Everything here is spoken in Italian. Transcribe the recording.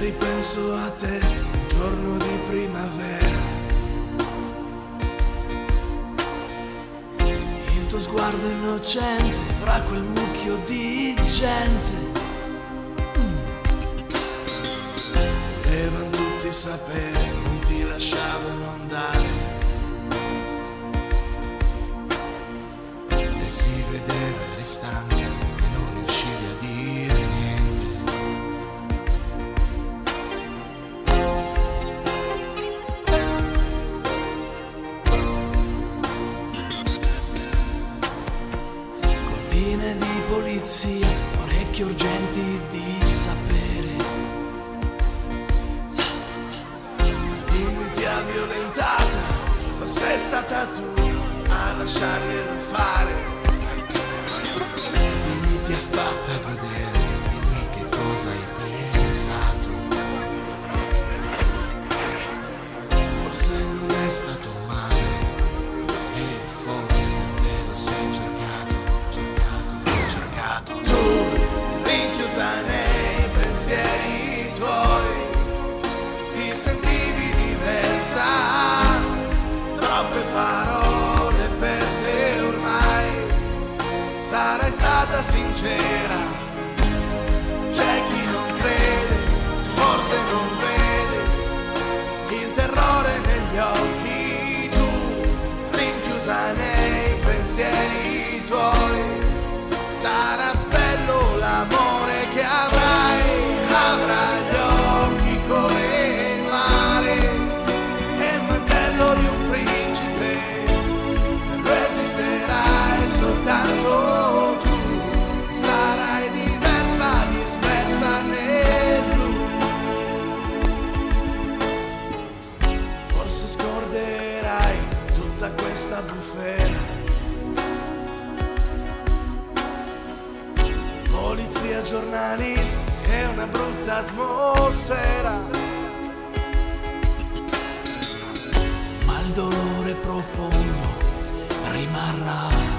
ripenso a te, un giorno di primavera. Il tuo sguardo innocente fra quel mucchio di gente. Volevano tutti sapere, non ti lasciavano andare. E si vedeva eri stanca e non riuscivi a dire niente. Cortine di polizia, orecchie urgenti di sapere. Ma dimmi, ti ha violentata o sei stata tu a lasciarglielo fare? Dimmi, ti ha fatta godere, dimmi che cosa hai pensato. Forse non è stato male e forse te lo sei cercato. Tu, rinchiusa nei pensieri tuoi, ti sentivi diversa, troppe parole per te ormai. Sarai stata sincera, c'è chi non crede, forse non vede il terrore negli occhi. Tu, rinchiusa nei pensieri tuoi, sarà bello l'amore che avrai, avrà gli occhi come il mare e il mantello di un principe. Tu esisterai soltanto tu, sarai diversa, dispersa nel blu. Forse scorderai tutta questa bufera. Polizia, giornalisti e una brutta atmosfera. Ma il dolore profondo rimarrà.